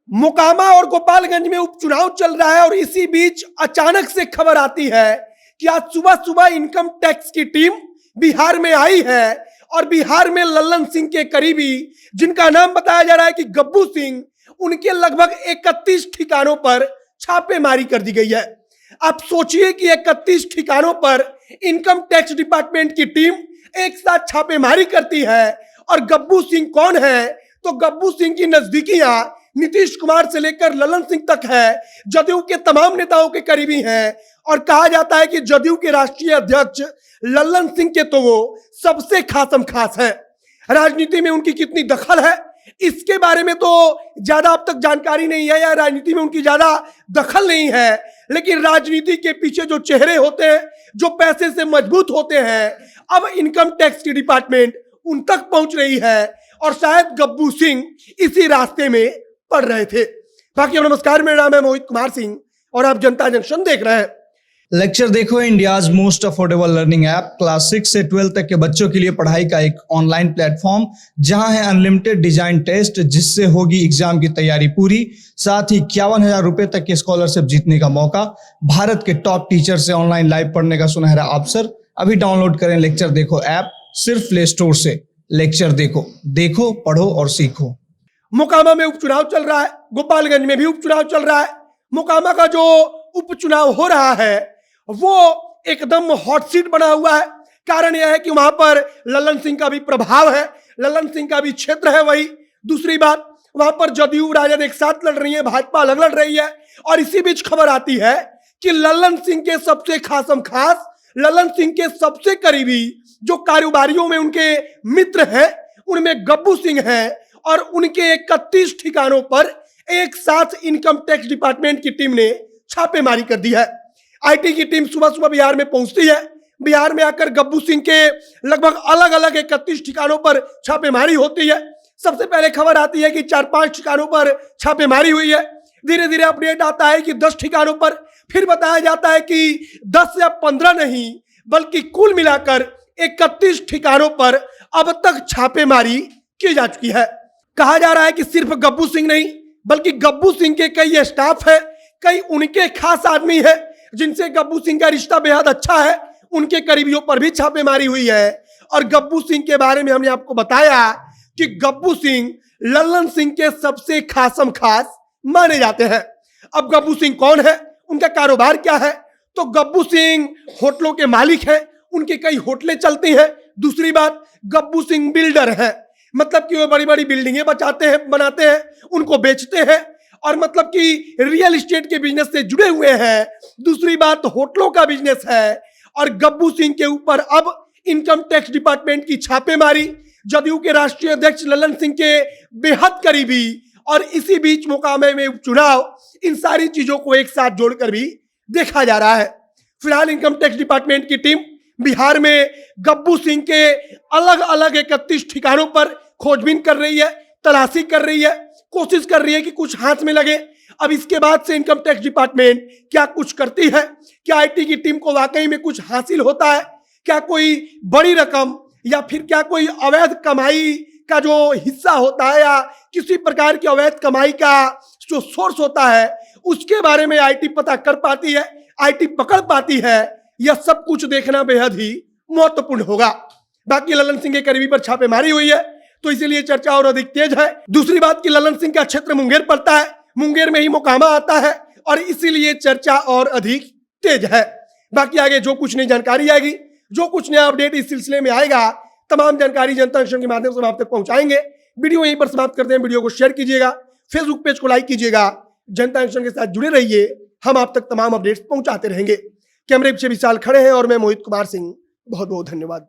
मोकामा और गोपालगंज में उपचुनाव चल रहा है और इसी बीच अचानक से खबर आती है कि आज सुबह सुबह इनकम टैक्स की टीम बिहार में आई है और बिहार में लल्लन सिंह के करीबी, जिनका नाम बताया जा रहा है कि गब्बू सिंह, उनके लगभग 31 ठिकानों पर छापेमारी कर दी गई है। आप सोचिए कि 31 ठिकानों पर इनकम टैक्स डिपार्टमेंट की टीम एक साथ छापेमारी करती है। और गब्बू सिंह कौन है? तो गब्बू सिंह की नजदीकियां नीतीश कुमार से लेकर लल्लन सिंह तक है, जदयू के तमाम नेताओं के करीबी हैं और कहा जाता है कि जदयू के राष्ट्रीय अध्यक्ष लल्लन सिंह के तो वो सबसे खासम खास है। राजनीति में उनकी कितनी दखल है इसके बारे में तो ज्यादा अब तक जानकारी नहीं है, या राजनीति में उनकी ज्यादा दखल नहीं है, लेकिन राजनीति के पीछे जो चेहरे होते हैं, जो पैसे से मजबूत होते हैं, अब इनकम टैक्स की डिपार्टमेंट उन तक पहुंच रही है और शायद गब्बू सिंह इसी रास्ते में पढ़ रहे थे। बाकी नमस्कार, मेरा नाम है मोहित कुमार सिंह और आप जनता जंक्शन देख रहे हैं। लेक्चर देखो, India's most affordable learning app. Class 6 से 12 तक के बच्चों के लिए पढ़ाई का एक ऑनलाइन प्लेटफॉर्म, जहां है अनलिमिटेड डिजाइन टेस्ट, जिससे होगी एग्जाम की तैयारी पूरी। साथ ही 51,000 रुपए तक की स्कॉलरशिप जीतने का मौका, भारत के टॉप टीचर से ऑनलाइन लाइव पढ़ने का सुनहरा अवसर। अभी डाउनलोड करें लेक्चर देखो ऐप सिर्फ प्ले स्टोर से। लेक्चर देखो, देखो, पढ़ो और सीखो। मोकामा में उपचुनाव चल रहा है, गोपालगंज में भी उपचुनाव चल रहा है। मोकामा का जो उपचुनाव हो रहा है वो एकदम हॉट सीट बना हुआ है। कारण यह है कि वहां पर लल्लन सिंह का भी प्रभाव है, लल्लन सिंह का भी क्षेत्र है। वही दूसरी बात, वहां पर जदयू राजद एक साथ लड़ रही है, भाजपा अलग लड़ रही है। और इसी बीच खबर आती है कि लल्लन सिंह के सबसे खासम खास, लल्लन सिंह के सबसे करीबी जो कारोबारियों में उनके मित्र हैं, उनमें गब्बू सिंह हैं और उनके 31 ठिकानों पर एक साथ इनकम टैक्स डिपार्टमेंट की टीम ने छापेमारी कर दी है। आईटी की टीम सुबह सुबह बिहार में पहुंचती है। बिहार में आकर गब्बू सिंह के लगभग अलग अलग 31 ठिकानों पर छापेमारी होती है। सबसे पहले खबर आती है कि 4-5 ठिकानों पर छापेमारी हुई है। धीरे धीरे अपडेट आता है कि 10 ठिकानों पर, फिर बताया जाता है कि 10 या 15 नहीं बल्कि कुल मिलाकर 31 ठिकानों पर अब तक छापेमारी की जा चुकी है। कहा जा रहा है कि सिर्फ गब्बू सिंह नहीं बल्कि गब्बू सिंह के कई स्टाफ है, कई उनके खास आदमी है जिनसे गब्बू सिंह का रिश्ता बेहद अच्छा है, उनके करीबियों पर भी छापेमारी हुई है। और गब्बू सिंह के बारे में हमने आपको बताया कि गब्बू सिंह लल्लन सिंह के सबसे खासम खास माने जाते हैं। अब गब्बू सिंह कौन है, उनका कारोबार क्या है? तो गब्बू सिंह होटलों के मालिक हैं, उनके कई होटलें चलती हैं। दूसरी बात, गब्बू सिंह बिल्डर है, मतलब कि वो बड़ी बड़ी बिल्डिंगें बनाते हैं, उनको बेचते हैं और मतलब कि रियल एस्टेट के बिजनेस से जुड़े हुए हैं। दूसरी बात, होटलों का बिजनेस है। और गब्बू सिंह के ऊपर अब इनकम टैक्स डिपार्टमेंट की छापेमारी, जदयू के राष्ट्रीय अध्यक्ष लल्लन सिंह के बेहद करीबी और इसी बीच मोकामा में उपचुनाव, इन सारी चीजों को एक साथ जोड़कर भी देखा जा रहा है। फिलहाल इनकम टैक्स डिपार्टमेंट की टीम बिहार में गब्बू सिंह के अलग अलग 31 ठिकानों पर खोजबीन कर रही है, तलाशी कर रही है, कोशिश कर रही है कि कुछ हाथ में लगे। अब इसके बाद से इनकम टैक्स डिपार्टमेंट क्या कुछ करती है, क्या आईटी की टीम को वाकई में कुछ हासिल होता है, क्या कोई बड़ी रकम या फिर क्या कोई अवैध कमाई का जो हिस्सा होता है या किसी प्रकार की अवैध कमाई का जो सोर्स होता है, उसके बारे में आईटी पता कर पाती है, आईटी पकड़ पाती है। यह सब कुछ देखना बेहद ही महत्वपूर्ण होगा। बाकी लल्लन सिंह के करीबी पर छापेमारी हुई है तो इसीलिए चर्चा और अधिक तेज है। दूसरी बात कि लल्लन सिंह का क्षेत्र मुंगेर पड़ता है, मुंगेर में ही मोकामा आता है और इसीलिए चर्चा और अधिक तेज है। बाकी आगे जो कुछ नई जानकारी आएगी, जो कुछ नया अपडेट इस सिलसिले में आएगा, तमाम जानकारी जनता जंक्शन के माध्यम से आप तक पहुंचाएंगे। वीडियो यहीं पर समाप्त करते हैं। वीडियो को शेयर कीजिएगा, फेसबुक पेज को लाइक कीजिएगा, जनता जंक्शन के साथ जुड़े रहिए, हम आप तक तमाम अपडेट्स पहुंचाते रहेंगे। कैमरे पीछे विशाल खड़े हैं और मैं मोहित कुमार सिंह, बहुत बहुत धन्यवाद।